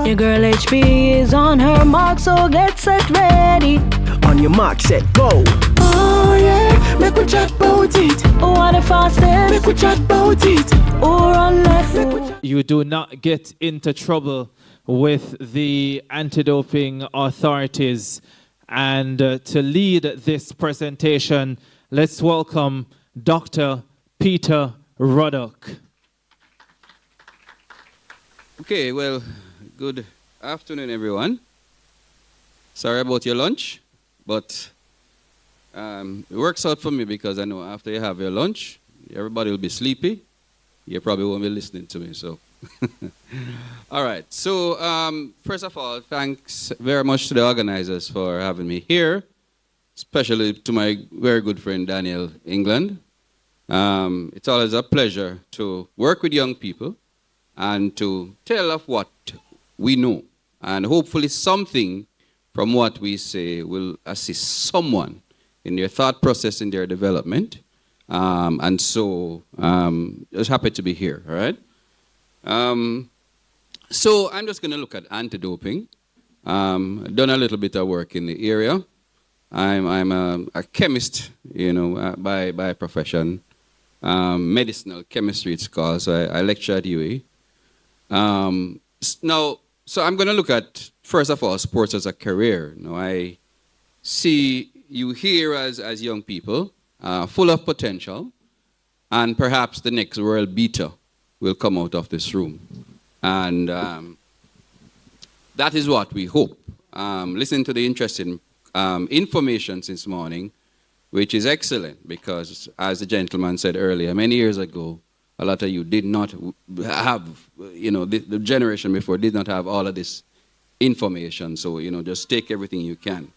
Your girl HP is on her mark, so get set ready. On your mark, set, go. Oh yeah, make we chat about it. What the fastest? Make we chat about it. Or on left. You do not get into trouble with the anti-doping authorities. And to lead this presentation, let's welcome Dr. Peter Ruddock. Okay, well, good afternoon, everyone. Sorry about your lunch, but it works out for me because I know after you have your lunch, everybody will be sleepy. You probably won't be listening to me, so. All right, so first of all, thanks very much to the organizers for having me here, especially to my very good friend Daniel England. It's always a pleasure to work with young people and to tell of what we know. And hopefully something from what we say will assist someone in their thought process, in their development. And so just happy to be here, all right? So I'm just going to look at anti-doping. Done a little bit of work in the area. I'm a chemist, you know, by profession. Medicinal chemistry it's called, so I lecture at UA. Now, so I'm going to look at, first of all, sports as a career. You know, I see you here as young people, full of potential, and perhaps the next world beater will come out of this room. And that is what we hope. Listen to the interesting information since morning, which is excellent because, as the gentleman said earlier, many years ago, a lot of you did not have, you know, the generation before did not have all of this information. So, you know, just take everything you can.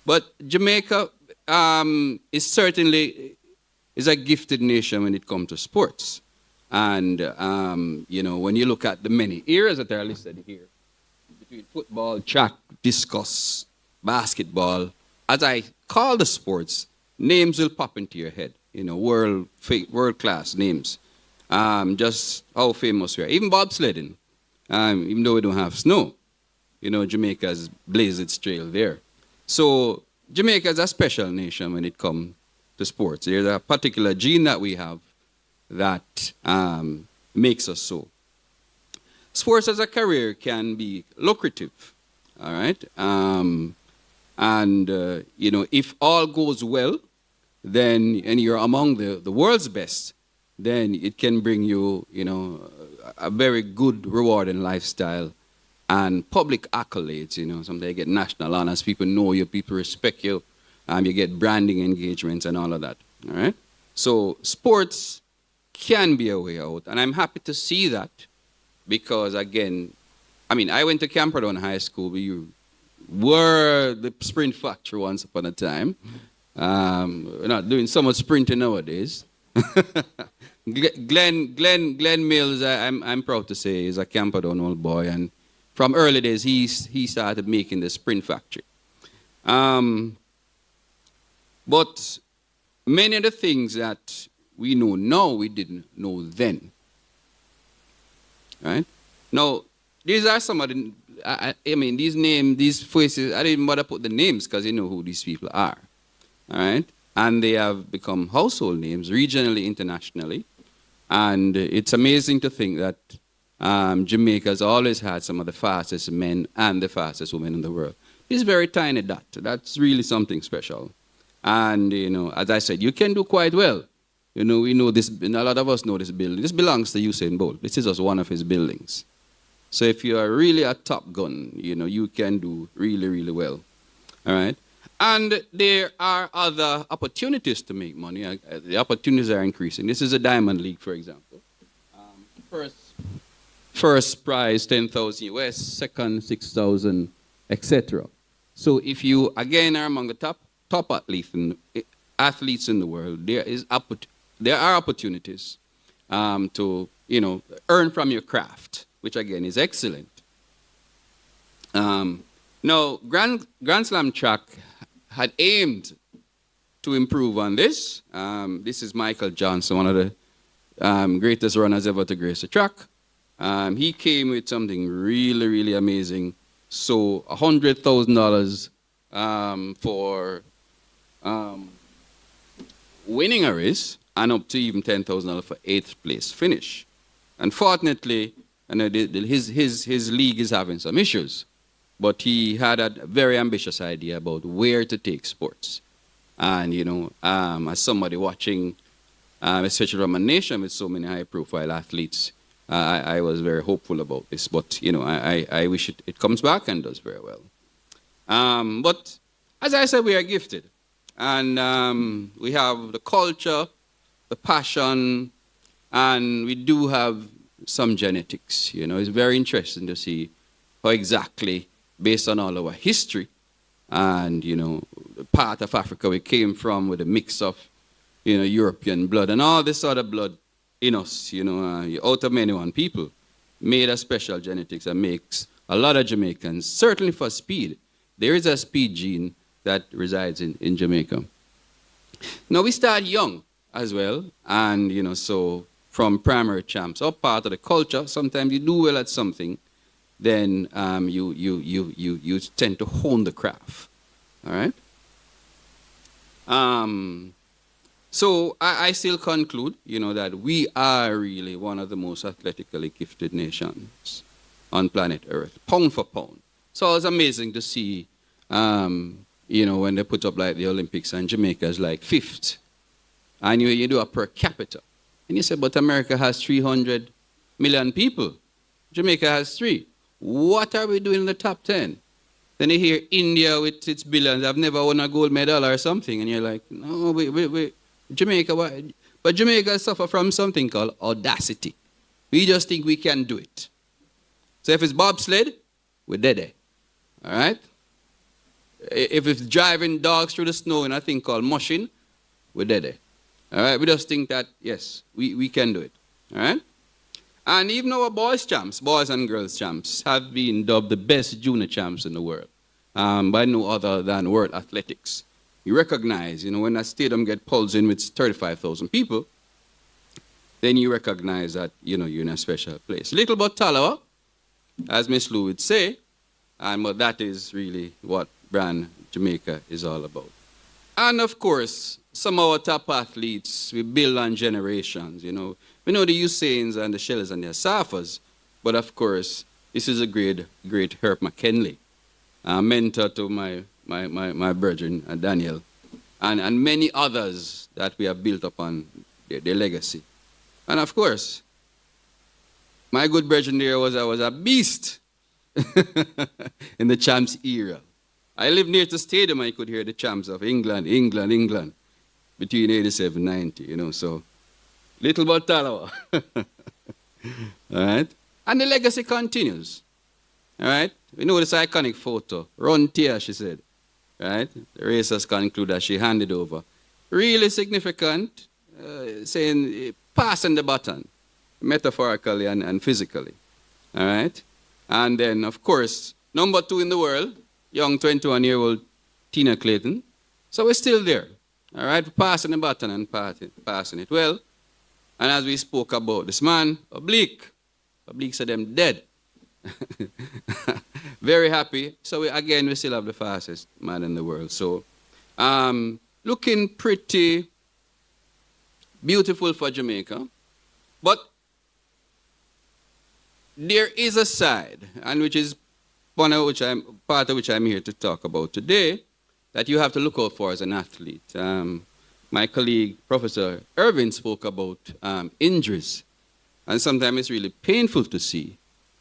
But Jamaica is certainly a gifted nation when it comes to sports. And, you know, when you look at the many areas that are listed here, between football, track, discus, basketball, as I call the sports, names will pop into your head, you know, world-class names. Just how famous we are. Even bobsledding, even though we don't have snow, you know, Jamaica's blazed its trail there. So Jamaica is a special nation when it comes to sports. There's a particular gene that we have that makes us so. Sports as a career can be lucrative, all right? You know, if all goes well, then, and you're among the world's best, then it can bring you, you know, a very good, rewarding lifestyle and public accolades, you know. Sometimes you get national honors, people know you, people respect you, you get branding engagements and all of that, all right? So sports can be a way out, and I'm happy to see that because, again, I mean, I went to Camperdown High School. We were the sprint factory once upon a time. We're not doing so much sprinting nowadays. Glenn Mills, I'm proud to say, is a Camperdown old boy, and from early days he started making the sprint factory. But many of the things that we know now, we didn't know then. Right? Now, these are some of the, I mean, these names, these faces, I didn't bother put the names because you know who these people are. All right? And they have become household names, regionally, internationally. And it's amazing to think that Jamaica has always had some of the fastest men and the fastest women in the world. It's very tiny dot. That's really something special. And, you know, as I said, you can do quite well. You know, we know this, and a lot of us know this building. This belongs to Usain Bolt. This is just one of his buildings. So if you are really a top gun, you know, you can do really, really well. All right? And there are other opportunities to make money. The opportunities are increasing. This is a Diamond League, for example. First prize, 10,000 US, second, 6,000, etc. So if you, again, are among the top athletes in the world, there are opportunities to, you know, earn from your craft, which again is excellent. Now, Grand Slam track had aimed to improve on this. This is Michael Johnson, one of the greatest runners ever to grace the track. He came with something really, really amazing. So $100,000 for winning a race, and up to even $10,000 for 8th place finish. Unfortunately, his league is having some issues, but he had a very ambitious idea about where to take sports. And, as somebody watching, especially from a nation with so many high-profile athletes, I was very hopeful about this. But, I wish it comes back and does very well. But, as I said, we are gifted. And we have the culture, the passion, and we do have some genetics. It's very interesting to see how exactly, based on all our history, and, the part of Africa we came from with a mix of, European blood and all this other blood in us, out of many one people, made a special genetics that makes a lot of Jamaicans, certainly for speed. There is a speed gene that resides in Jamaica. Now, we start young as well, and, so from primary champs, or part of the culture, sometimes you do well at something, then you tend to hone the craft. All right? So I still conclude, that we are really one of the most athletically gifted nations on planet Earth, pound for pound. So it's amazing to see, when they put up like the Olympics and Jamaica is like 5th. And you do a per capita. And you say, but America has 300 million people. Jamaica has 3. What are we doing in the top 10? Then you hear India with its billions, I've never won a gold medal or something. And you're like, no, wait, Jamaica, what? But Jamaica suffer from something called audacity. We just think we can do it. So if it's bobsled, we're dead. All right? If it's driving dogs through the snow in a thing called mushing, we're dead. All right? We just think that, yes, we can do it. All right? And even our boys and girls champs, have been dubbed the best junior champs in the world by no other than World Athletics. You recognize, when a stadium gets pulsed in with 35,000 people, then you recognize that, you're in a special place. Little but Talawa, as Miss Lou would say, but that is really what brand Jamaica is all about. And of course, some of our top athletes, we build on generations, We know the Usains and the Shellers and the Asafas, but of course, this is a great Herb McKinley, mentor to my brethren, Daniel, and many others that we have built upon their legacy. And of course, my good brethren there was a beast in the champs era. I lived near the stadium, I could hear the champs of England, between 87 and 90, so little but Talawa. All right? And the legacy continues. All right? We know this iconic photo. Run tear, she said. Right? The racers conclude that she handed over. Really significant, saying passing the baton, metaphorically and physically. All right? And then, of course, number 2 in the world, young 21-year-old Tina Clayton. So we're still there. All right? Passing the baton and passing it well. And as we spoke about this man, Oblique said them dead. Very happy. So we still have the fastest man in the world. So looking pretty beautiful for Jamaica. But there is a side, and which is part of which I'm here to talk about today, that you have to look out for as an athlete. My colleague, Professor Irvin, spoke about injuries. And sometimes it's really painful to see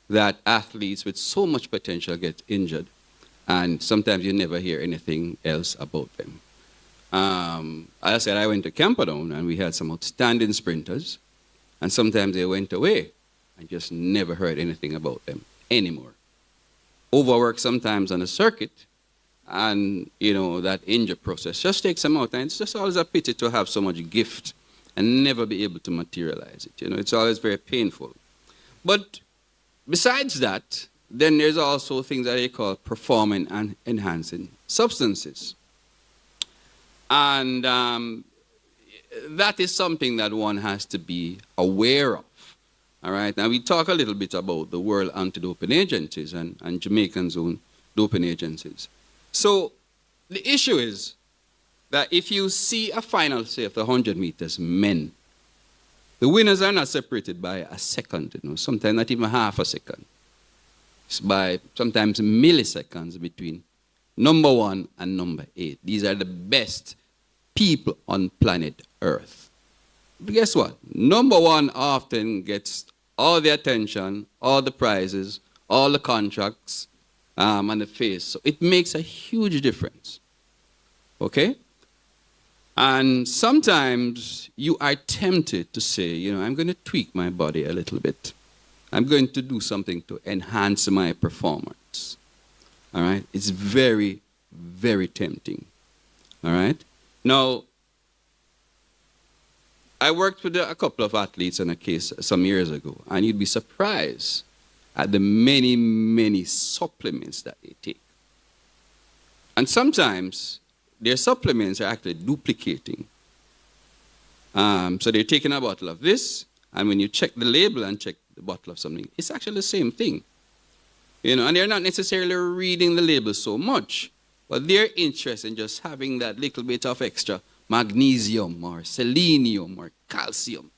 that athletes with so much potential get injured. And sometimes you never hear anything else about them. As I said, I went to Camperdown, and we had some outstanding sprinters. And sometimes they went away. I just never heard anything about them anymore. Overwork sometimes on the circuit. And, that injury process just takes them out. And it's just always a pity to have so much gift and never be able to materialize it. It's always very painful. But besides that, then there's also things that they call performing and enhancing substances. And that is something that one has to be aware of. All right. Now we talk a little bit about the World Anti-Doping Agencies and Jamaican's own doping agencies. So the issue is that if you see a final, say, of the 100 meters men, the winners are not separated by a second, sometimes not even half a second. It's by sometimes milliseconds between number 1 and number 8. These are the best people on planet Earth. But guess what? Number 1 often gets all the attention, all the prizes, all the contracts, and the face. So it makes a huge difference. Okay? And sometimes you are tempted to say, I'm going to tweak my body a little bit. I'm going to do something to enhance my performance. All right? It's very, very tempting. All right? Now, I worked with a couple of athletes on a case some years ago, and you'd be surprised at the many, many supplements that they take. And sometimes their supplements are actually duplicating. So they're taking a bottle of this, and when you check the label and check the bottle of something, it's actually the same thing. And they're not necessarily reading the label so much, but they're interested in just having that little bit of extra magnesium or selenium or calcium.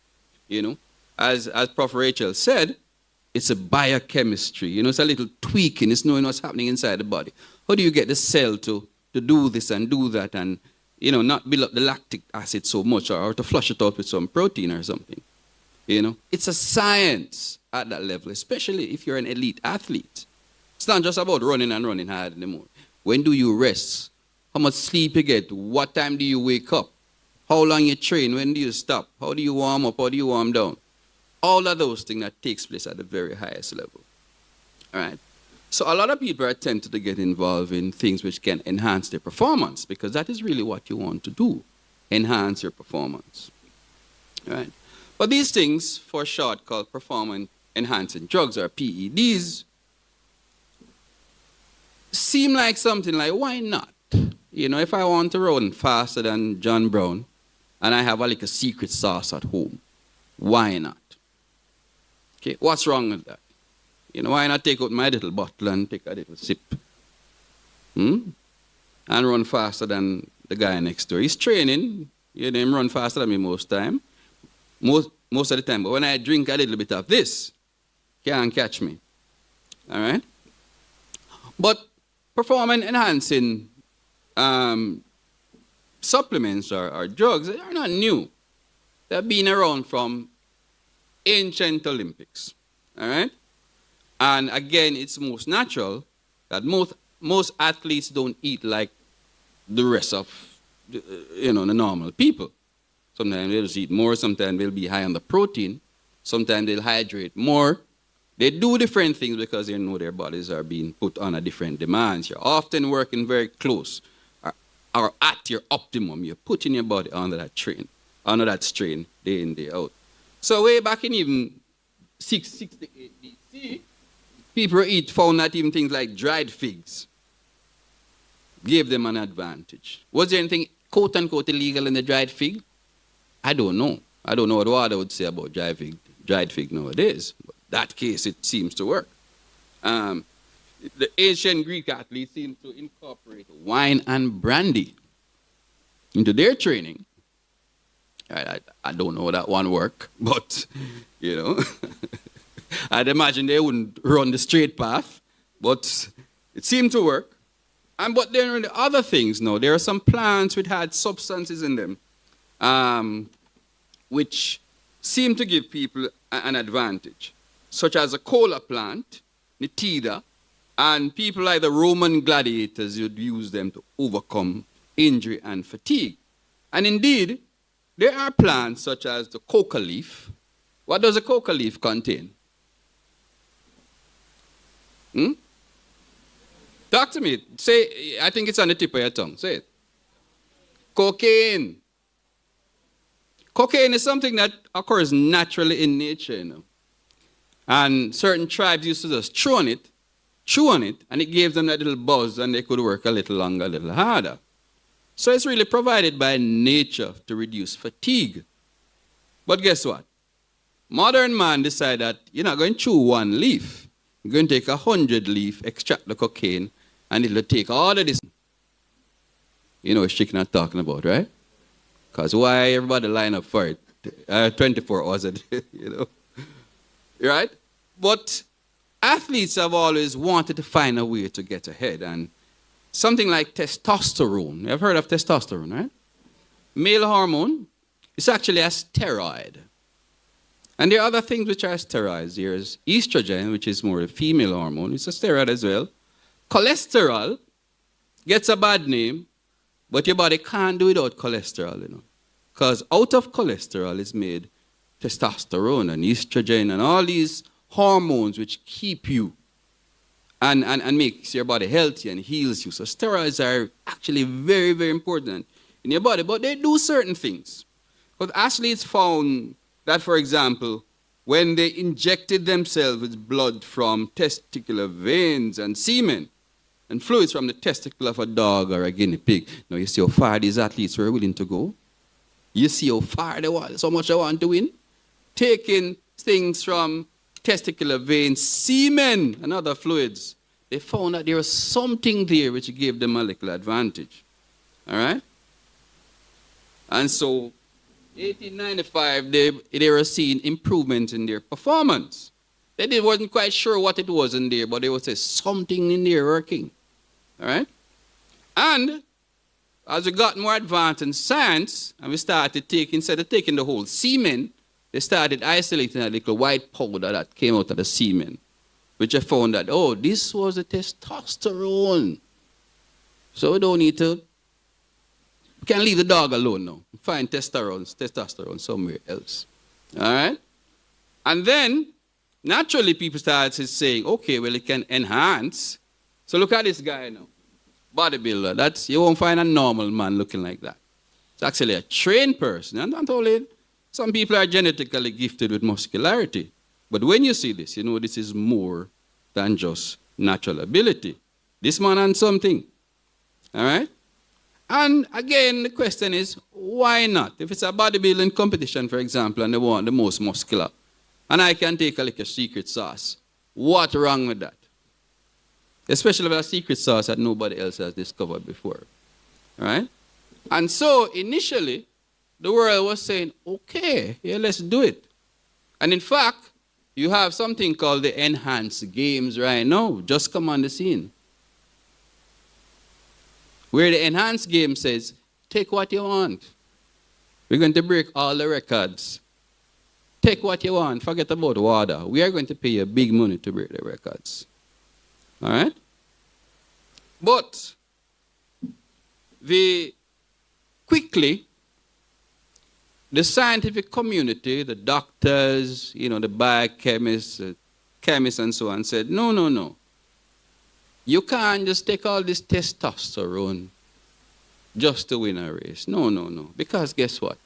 As Prof. Rachel said, it's a biochemistry. It's a little tweaking. It's knowing what's happening inside the body. How do you get the cell to do this and do that and, not build up the lactic acid so much or to flush it out with some protein or something? It's a science at that level, especially if you're an elite athlete. It's not just about running and running hard anymore. When do you rest? How much sleep you get? What time do you wake up? How long you train? When do you stop? How do you warm up? How do you warm down? All of those things that takes place at the very highest level. All right. So a lot of people are tempted to get involved in things which can enhance their performance because that is really what you want to do, enhance your performance. All right. But these things, for short, called performance-enhancing drugs or PEDs, seem like something like, why not? If I want to run faster than John Brown and I have a secret sauce at home, why not? Okay, what's wrong with that? Why not take out my little bottle and take a little sip? And run faster than the guy next door. He's training. Him run faster than me most of the time. But when I drink a little bit of this, can't catch me. All right? But performance enhancing supplements or drugs are not new. They've been around from ancient Olympics. All right? And again, it's most natural that most athletes don't eat like the rest of the normal people. Sometimes they'll just eat more, sometimes they'll be high on the protein, sometimes they'll hydrate more. They do different things because they know their bodies are being put on a different demands. You're often working very close or at your optimum. You're putting your body under that strain day in, day out. So way back in even 668 BC, people found that even things like dried figs gave them an advantage. Was there anything quote-unquote illegal in the dried fig? I don't know. I don't know what Wada would say about dried fig nowadays. But that case, it seems to work. The ancient Greek athletes seem to incorporate wine and brandy into their training. I don't know how that one work, but, I'd imagine they wouldn't run the straight path, but it seemed to work. But there are other things now. There are some plants which had substances in them, which seem to give people an advantage, such as a cola plant, Nitida, and people like the Roman gladiators would use them to overcome injury and fatigue. And indeed, there are plants such as the coca leaf. What does a coca leaf contain? Talk to me. Say, I think it's on the tip of your tongue. Say it. Cocaine. Cocaine is something that occurs naturally in nature, And certain tribes used to just chew on it, and it gave them that little buzz, and they could work a little longer, a little harder. So it's really provided by nature to reduce fatigue. But guess what? modern man decided that you're not going to chew one leaf. You're going to take 100 leaf, extract the cocaine, and it'll take all of this. You know what chicken I'm talking about, right? Because why everybody line up for it? 24 hours a day, you know. Right? But athletes have always wanted to find a way to get ahead. And something like testosterone. You've heard of testosterone, right? Male hormone. It's actually a steroid. And there are other things which are steroids. There's estrogen, which is more a female hormone. It's a steroid as well. Cholesterol gets a bad name, but your body can't do without cholesterol, you know. Because out of cholesterol is made testosterone and estrogen and all these hormones which keep you and makes your body healthy and heals you. So steroids are actually very, very important in your body, but they do certain things. But athletes found that, for example, when they injected themselves with blood from testicular veins and semen and fluids from the testicle of a dog or a guinea pig, now you see how far these athletes were willing to go? You see how far they want, so much they want to win? Taking things from testicular veins, semen, and other fluids, they found that there was something there which gave them a little advantage. All right? And so, 1895, they were seeing improvement in their performance. They wasn't quite sure what it was in there, but they would say something in there working. All right? And as we got more advanced in science, and we started taking, instead of taking the whole semen, they started isolating a little white powder that came out of the semen, which I found that, oh, this was the testosterone. So we don't need to, we can leave the dog alone now. Find testosterone somewhere else. All right? And then, naturally, people started saying, okay, well, it can enhance. So look at this guy now. Bodybuilder. You won't find a normal man looking like that. It's actually a trained person. And not only, some people are genetically gifted with muscularity. But when you see this, you know this is more than just natural ability. This man has something. All right? And again, the question is, why not? If it's a bodybuilding competition, for example, and they want the most muscular, and I can take a little secret sauce, what's wrong with that? Especially with a secret sauce that nobody else has discovered before. Right? And so, initially, the world was saying, okay, yeah, let's do it. And in fact, you have something called the enhanced games right now, just come on the scene. Where the enhanced game says, take what you want. We're going to break all the records. Take what you want, forget about water. We are going to pay you big money to break the records. All right? But quickly, the scientific community, the doctors, the biochemists, the chemists and so on said, no. You can't just take all this testosterone just to win a race. No. Because guess what?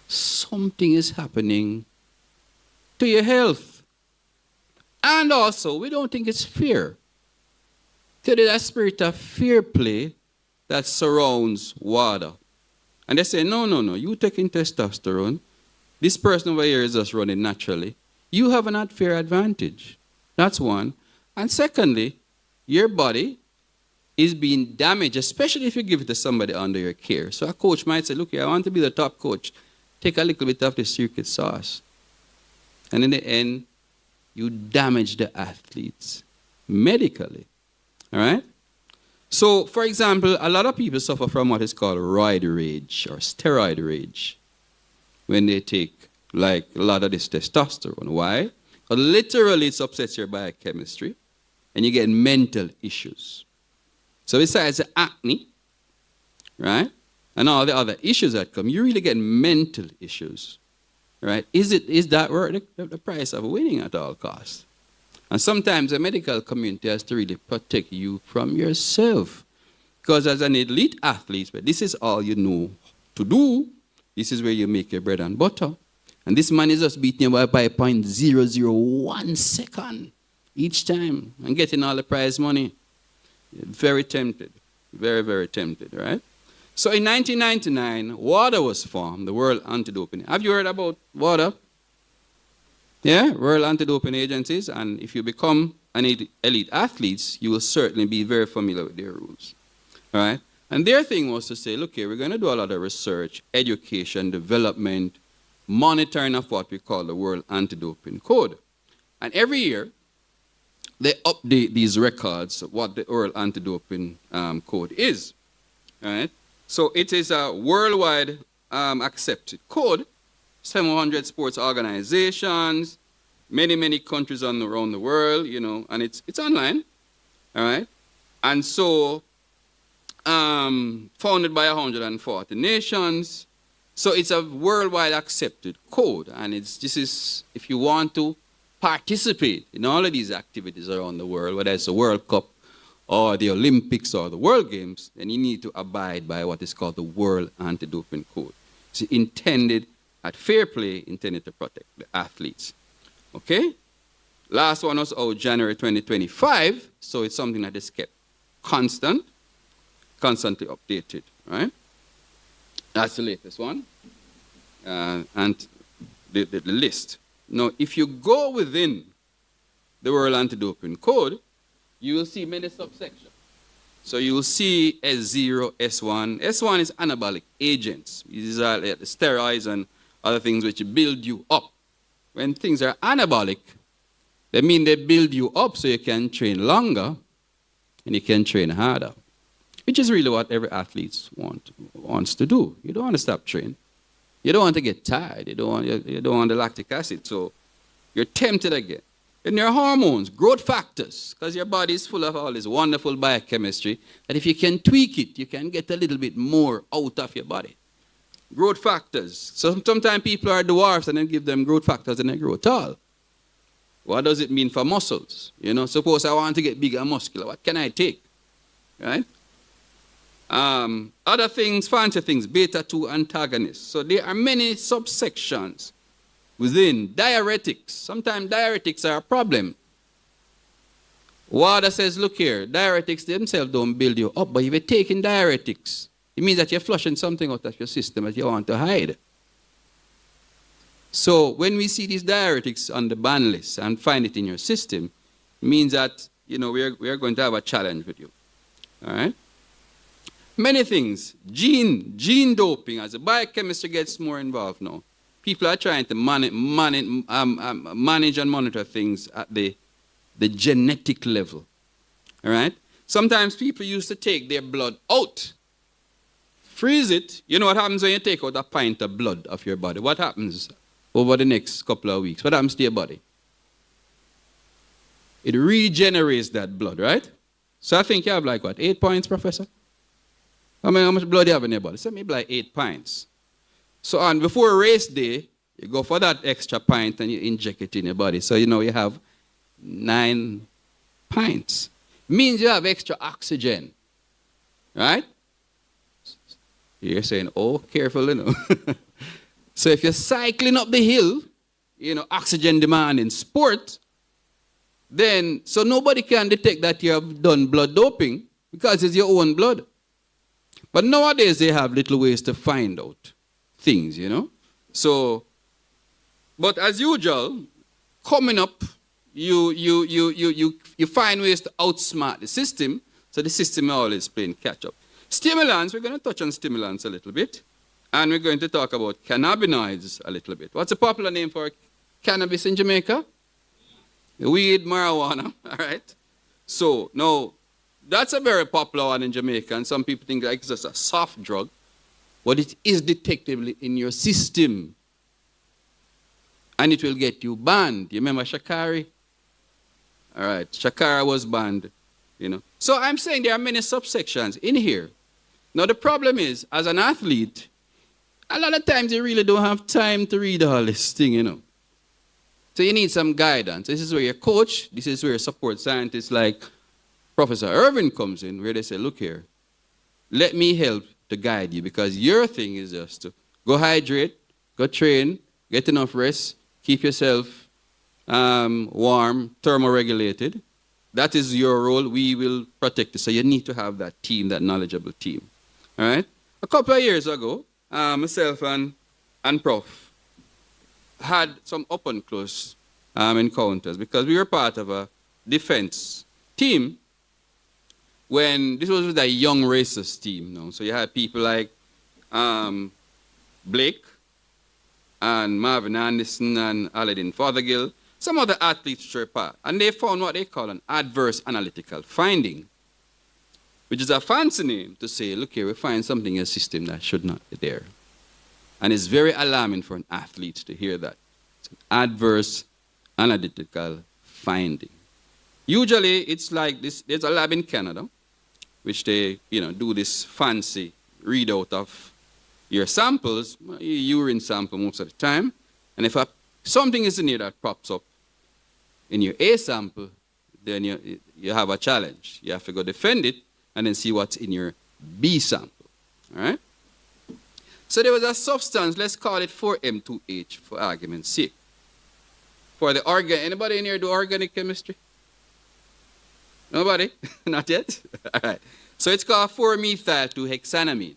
Something is happening to your health. And also, we don't think it's fair. So there's a spirit of fair play that surrounds water. And they say, no, you taking testosterone. This person over here is just running naturally. You have an unfair advantage. That's one. And secondly, your body is being damaged, especially if you give it to somebody under your care. So a coach might say, look, I want to be the top coach. Take a little bit of the secret sauce. And in the end, you damage the athletes medically. All right? So, for example, a lot of people suffer from what is called roid rage or steroid rage when they take, like, a lot of this testosterone. Why? But literally, it upsets your biochemistry, and you get mental issues. So besides the acne, right, and all the other issues that come, you really get mental issues, right? Is that worth the price of winning at all costs? And sometimes the medical community has to really protect you from yourself. Because as an elite athlete, but this is all you know to do. This is where you make your bread and butter. And this man is just beating you by 0.001 second each time and getting all the prize money. Very tempted. Very, very tempted, right? So in 1999, WADA was formed, the World Anti-Doping. Have you heard about WADA? Yeah, World Anti-Doping Agencies, and if you become an elite athlete, you will certainly be very familiar with their rules. All right? And their thing was to say, look here, we're going to do a lot of research, education, development, monitoring of what we call the World Anti-Doping Code. And every year, they update these records of what the World Anti-Doping Code is. All right? So it is a worldwide accepted code. 700 sports organizations, many countries around the world, you know, and it's online, all right? And so, founded by 140 nations. So it's a worldwide accepted code, and this is, if you want to participate in all of these activities around the world, whether it's the World Cup or the Olympics or the World Games, then you need to abide by what is called the World Anti-Doping Code. It's intended at fair play, intended to protect the athletes. Okay? Last one was out January 2025, so it's something that is kept constantly updated, right? That's the latest one. And the list. Now, if you go within the World Anti-Doping Code, you will see many subsections. So you will see S0, S1. S1 is anabolic agents. These are the steroids and other things which build you up. When things are anabolic, they mean they build you up so you can train longer and you can train harder, which is really what every athlete wants to do. You don't want to stop training. You don't want to get tired. You don't want the lactic acid, so you're tempted again. And your hormones, growth factors, because your body is full of all this wonderful biochemistry, that if you can tweak it, you can get a little bit more out of your body. Growth factors. So sometimes people are dwarfs and then give them growth factors and they grow tall. What does it mean for muscles? You know, suppose I want to get bigger and muscular. What can I take? Right? Other things, fancy things, beta-2 antagonists. So there are many subsections within diuretics. Sometimes diuretics are a problem. WADA says, look here, diuretics themselves don't build you up, but if you're taking diuretics, it means that you're flushing something out of your system that you want to hide. So when we see these diuretics on the ban list and find it in your system, it means that, you know, we are going to have a challenge with you. All right? Many things. Gene doping, as the biochemistry gets more involved now, people are trying to manage and monitor things at the genetic level. All right? Sometimes people used to take their blood out, freeze it. You know what happens when you take out a pint of blood of your body? What happens over the next couple of weeks? What happens to your body? It regenerates that blood, right? So I think you have like what, 8 pints, Professor? How much blood do you have in your body? So maybe like 8 pints. So on before race day, you go for that extra pint and you inject it in your body. So you know you have 9 pints. Means you have extra oxygen. Right? You're saying, oh, careful, you know. So if you're cycling up the hill, you know, oxygen demand in sport, then, so nobody can detect that you have done blood doping because it's your own blood. But nowadays they have little ways to find out things, you know. So, but as usual, coming up, you find ways to outsmart the system, so the system is always playing catch up. Stimulants, we're going to touch on stimulants a little bit, and we're going to talk about cannabinoids a little bit. What's a popular name for cannabis in Jamaica? Weed, marijuana, all right? So, now, that's a very popular one in Jamaica, and some people think like it's just a soft drug, but it is detectable in your system, and it will get you banned. You remember Shakari? All right, Shakara was banned, you know. So I'm saying there are many subsections in here. Now, the problem is, as an athlete, a lot of times you really don't have time to read all this thing, you know. So you need some guidance. This is where your coach, this is where support scientists like Professor Irvin comes in, where they say, look here, let me help to guide you, because your thing is just to go hydrate, go train, get enough rest, keep yourself warm, thermoregulated. That is your role. We will protect you. So you need to have that team, that knowledgeable team. All right? A couple of years ago, myself and Prof had some up and close encounters, because we were part of a defense team when this was with a young racers team. So you had people like Blake and Marvin Anderson and Aladdin Fothergill, some other athletes were part, and they found what they call an adverse analytical finding, which is a fancy name to say, look here, we find something in your system that should not be there. And it's very alarming for an athlete to hear that. It's an adverse analytical finding. Usually, it's like this. There's a lab in Canada, which they, do this fancy readout of your samples, your urine sample most of the time. And if something is in here that pops up in your A sample, then you have a challenge. You have to go defend it and then see what's in your B sample. All right? So there was a substance, let's call it 4M2H for argument's sake. For the anybody in here do organic chemistry? Nobody? Not yet? All right. So it's called 4-methyl-2-hexanamine.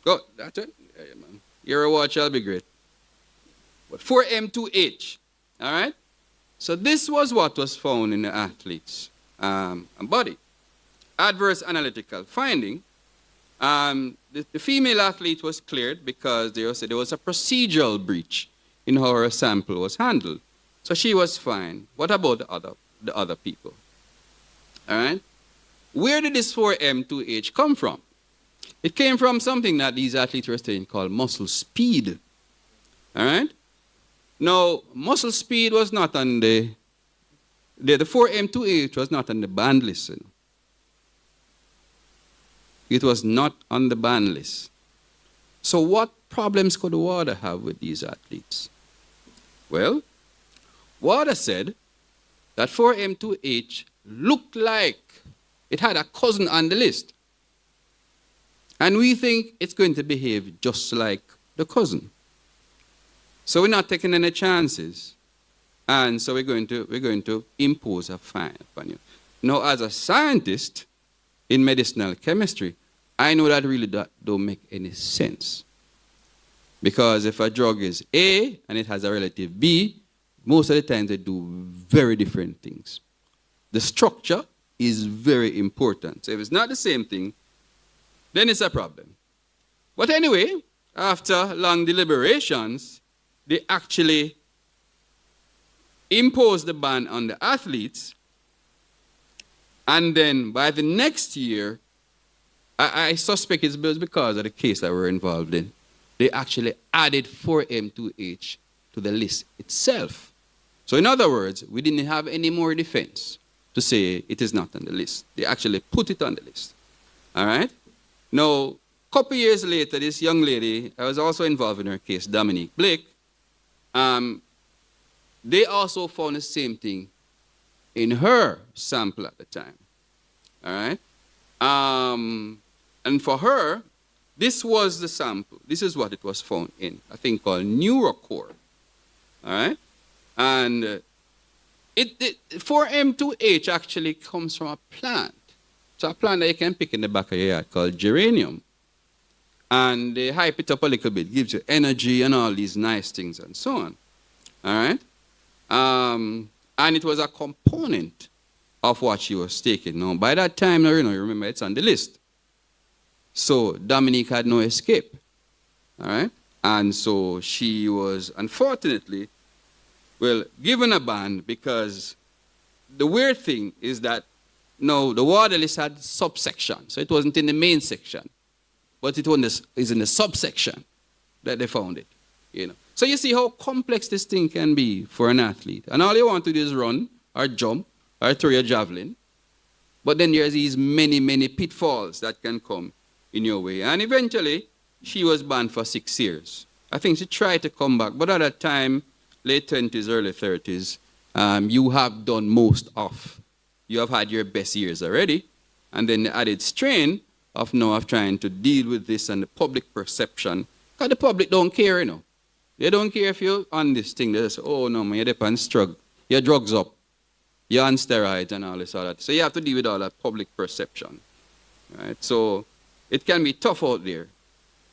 Go, that's it. Yeah, man. Your reward shall be great. But 4M2H. All right? So this was what was found in the athlete's body. Adverse analytical finding. The female athlete was cleared because there was a procedural breach in how her sample was handled. So she was fine. What about the other people? All right? Where did this 4M2H come from? It came from something that these athletes were studying called muscle speed. All right? Now, muscle speed was not on the 4M2H was not on the banned list. It was not on the ban list. So what problems could WADA have with these athletes? Well, WADA said that 4M2H looked like it had a cousin on the list. And we think it's going to behave just like the cousin. So we're not taking any chances. And so we're going to impose a fine upon you. Now, as a scientist in medicinal chemistry, I know that really don't make any sense. Because if a drug is A and it has a relative B, most of the time they do very different things. The structure is very important. So if it's not the same thing, then it's a problem. But anyway, after long deliberations, they actually imposed the ban on the athletes. And then by the next year, I suspect it's because of the case that we're involved in. They actually added 4M2H to the list itself. So in other words, we didn't have any more defense to say it is not on the list. They actually put it on the list. All right? Now, a couple years later, this young lady, I was also involved in her case, Dominique Blake, they also found the same thing in her sample at the time. All right? And for her, this was the sample. This is what it was found in, a thing called neurocore. All right? And 4M2H actually comes from a plant. It's a plant that you can pick in the back of your yard called geranium. And they hype it up a little bit, gives you energy and all these nice things and so on. All right? And it was a component of what she was taking. Now, by that time, you remember, it's on the list. So Dominique had no escape. All right? And so she was, unfortunately, given a ban because the weird thing is that, no, the water list had subsection. So it wasn't in the main section. But it is in the subsection that they found it. So you see how complex this thing can be for an athlete. And all you want to do is run or jump or throw your javelin. But then there's these many, many pitfalls that can come in your way. And eventually, she was banned for 6 years. I think she tried to come back. But at that time, late 20s, early 30s, you have done most of. You have had your best years already. And then the added strain of trying to deal with this and the public perception. Because the public don't care, They don't care if you're on this thing. They say, oh, no, man, you're dependent drug. Your drugs up. You're on steroids and all this, all that. So you have to deal with all that public perception. Right? So it can be tough out there.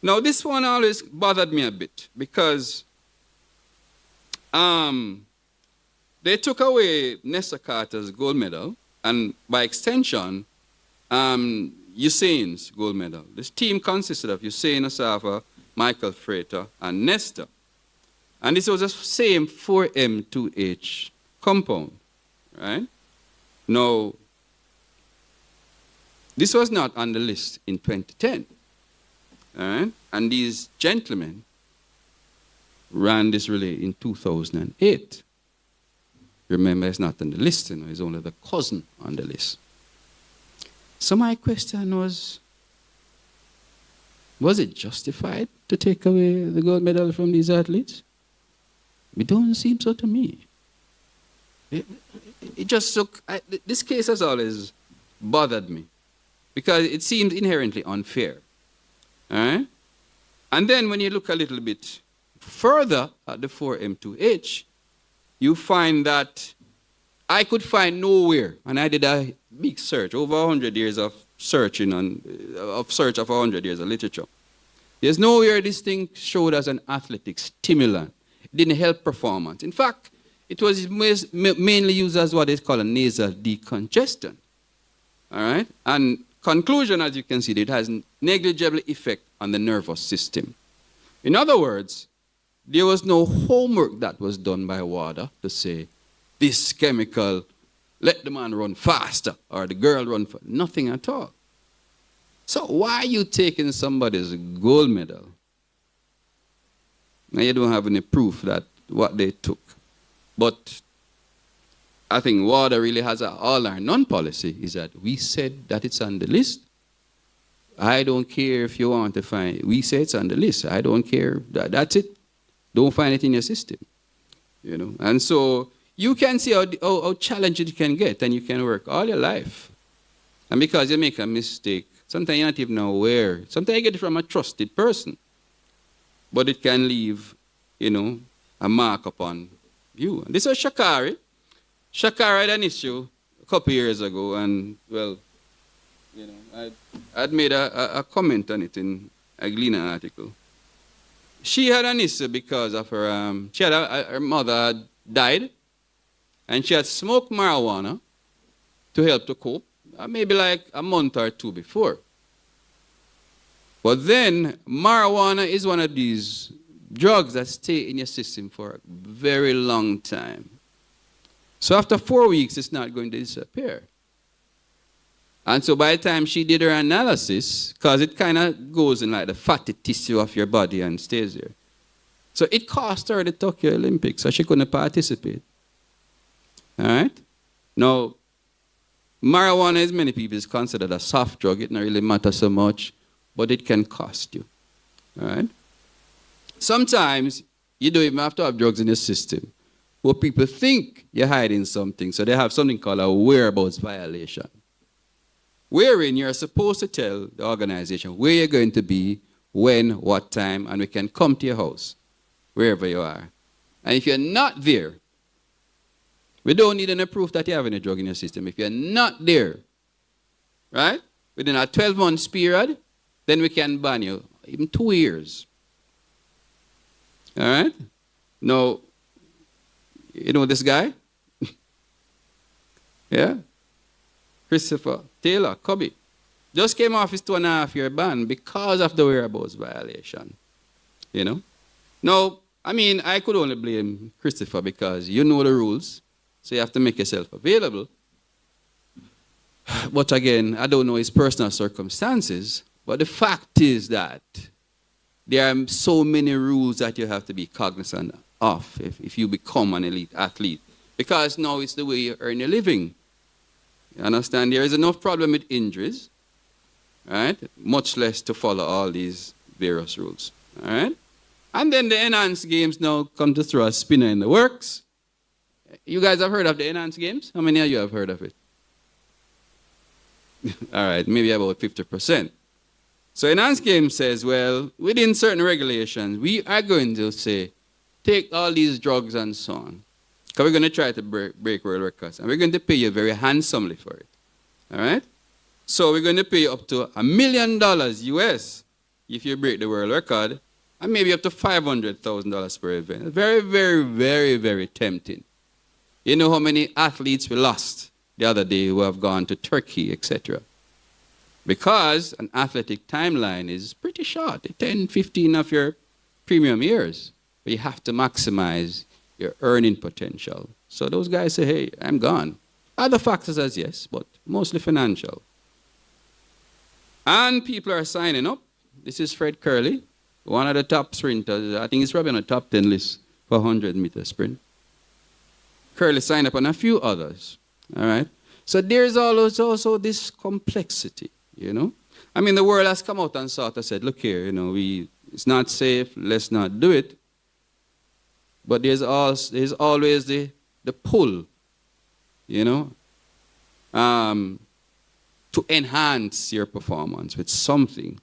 Now, this one always bothered me a bit because they took away Nessa Carter's gold medal, and by extension, Usain's gold medal. This team consisted of Usain Asafa, Michael Frater, and Nesta. And this was the same 4M2H compound, right? Now, this was not on the list in 2010, all right? And these gentlemen ran this relay in 2008. Remember, it's not on the list, you know, it's only the cousin on the list. So my question was it justified to take away the gold medal from these athletes? It don't seem so to me. It just took, this case has always bothered me because it seemed inherently unfair. All right? And then when you look a little bit further at the 4M2H, you find that I could find nowhere, and I did a big search, over 100 years of searching of 100 years of literature. There's nowhere this thing showed as an athletic stimulant. It didn't help performance. In fact, it was mainly used as what is called a nasal decongestant. All right? And conclusion, as you can see, it has negligible effect on the nervous system. In other words, there was no homework that was done by WADA to say, this chemical, let the man run faster, or the girl run faster. Nothing at all. So why are you taking somebody's gold medal? Now you don't have any proof that what they took. But I think WADA really has an all or none policy, is that we said that it's on the list. I don't care if you want to find it. We say it's on the list. I don't care. That's it. Don't find it in your system. You know. And so you can see how challenging it can get, and you can work all your life. And because you make a mistake, sometimes you're not even aware. Sometimes you get it from a trusted person. But it can leave, you know, a mark upon you. And this was Shakari. Shakari had an issue a couple years ago, and, well, you know, I'd made a comment on it in a Gleaner article. She had an issue because of her, her mother had died, and she had smoked marijuana to help to cope, maybe like a month or two before. But then marijuana is one of these drugs that stay in your system for a very long time. So after 4 weeks, it's not going to disappear. And so by the time she did her analysis, because it kind of goes in like the fatty tissue of your body and stays there. So it cost her the Tokyo Olympics, so she couldn't participate. All right? Now, marijuana, as many people, is considered a soft drug. It doesn't really matter so much, but it can cost you. All right? Sometimes you don't even have to have drugs in your system, but people think you're hiding something, so they have something called a whereabouts violation, wherein you're supposed to tell the organization where you're going to be, when, what time, and we can come to your house, wherever you are. And if you're not there, we don't need any proof that you have any drug in your system. If you're not there, right, within a 12-month period, then we can ban you, even 2 years. All right? Now, you know this guy? Yeah? Christopher Taylor, Cubby, just came off his 2.5-year ban because of the whereabouts violation. You know? Now, I mean, I could only blame Christopher because you know the rules, so you have to make yourself available. But again, I don't know his personal circumstances, but the fact is that there are so many rules that you have to be cognizant of if you become an elite athlete, because now it's the way you earn your living. You understand? There is enough problem with injuries, right? Much less to follow all these various rules, all right? And then the enhanced games now come to throw a spinner in the works. You guys have heard of the enhanced games? How many of you have heard of it? All right, maybe about 50%. So enhanced games says, well, within certain regulations, we are going to say, take all these drugs and so on, because we're going to try to break world records, and we're going to pay you very handsomely for it. All right? So we're going to pay you up to $1 million US if you break the world record, and maybe up to $500,000 per event. Very, very, very, very tempting. You know how many athletes we lost the other day who have gone to Turkey, etc. Because an athletic timeline is pretty short, 10, 15 of your premium years. But you have to maximize your earning potential. So those guys say, hey, I'm gone. Other factors as yes, but mostly financial. And people are signing up. This is Fred Curley, one of the top sprinters. I think he's probably on the top 10 list for 100-meter sprint. Curley signed up and a few others. All right? So there's also this complexity, you know? I mean, the world has come out and sort of said, look here, you know, it's not safe, let's not do it. But there's always the pull, you know, to enhance your performance with something.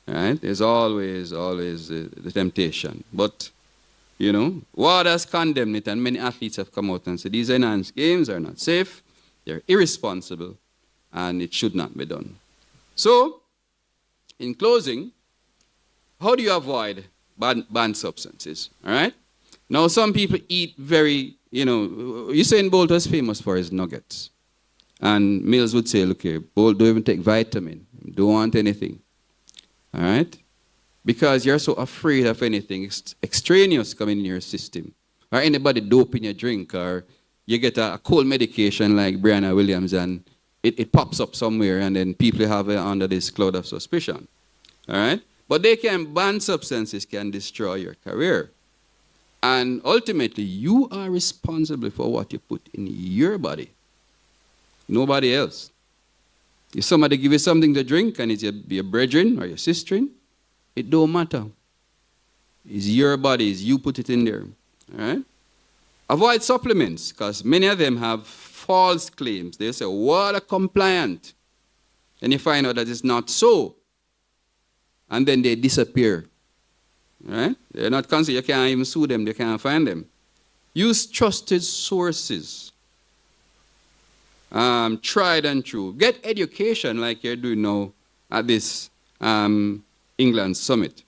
Right? There's always the temptation. But, you know, what has condemned it, and many athletes have come out and said these enhanced games are not safe, they're irresponsible, and it should not be done. So, in closing, how do you avoid banned substances? All right? Now, some people eat very, you know, Usain Bolt was famous for his nuggets. And males would say, look here, Bolt, don't even take vitamin. Don't want anything. All right? Because you're so afraid of anything extraneous coming in your system. Or anybody doping your drink, or you get a cold medication like Brianna Williams and it pops up somewhere and then people have it under this cloud of suspicion. All right? But banned substances can destroy your career. And ultimately, you are responsible for what you put in your body. Nobody else. If somebody give you something to drink and it's your brethren or your sister, it don't matter. It's your body, it's you put it in there. All right? Avoid supplements, because many of them have false claims. They say, water compliant. And you find out that it's not so. And then they disappear. Right? They're not considered. You can't even sue them. They can't find them. Use trusted sources. Tried and true. Get education like you're doing now at this England summit.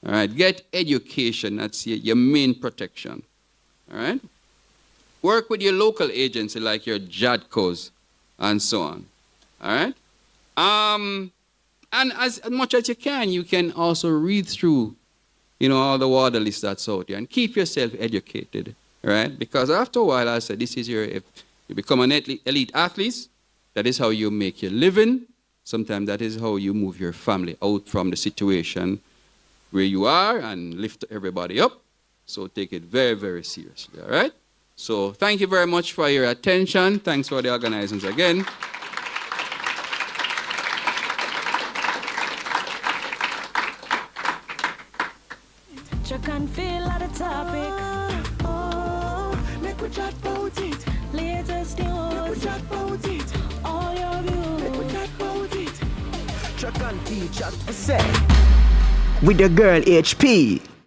All right? Get education. That's your main protection. All right? Work with your local agency like your JADCOs and so on. All right? And as much as you can also read through, you know, all the water lists that's out there and keep yourself educated, right? Because after a while, I said, this is if you become an elite athlete, that is how you make your living. Sometimes that is how you move your family out from the situation where you are and lift everybody up. So take it very, very seriously, all right? So thank you very much for your attention. Thanks for the organizers again. You can feel at the topic. Make we chat about it. Latest Make we news. chat about it. All your Make we views. chat about it. Track and feature for say. With the girl HP.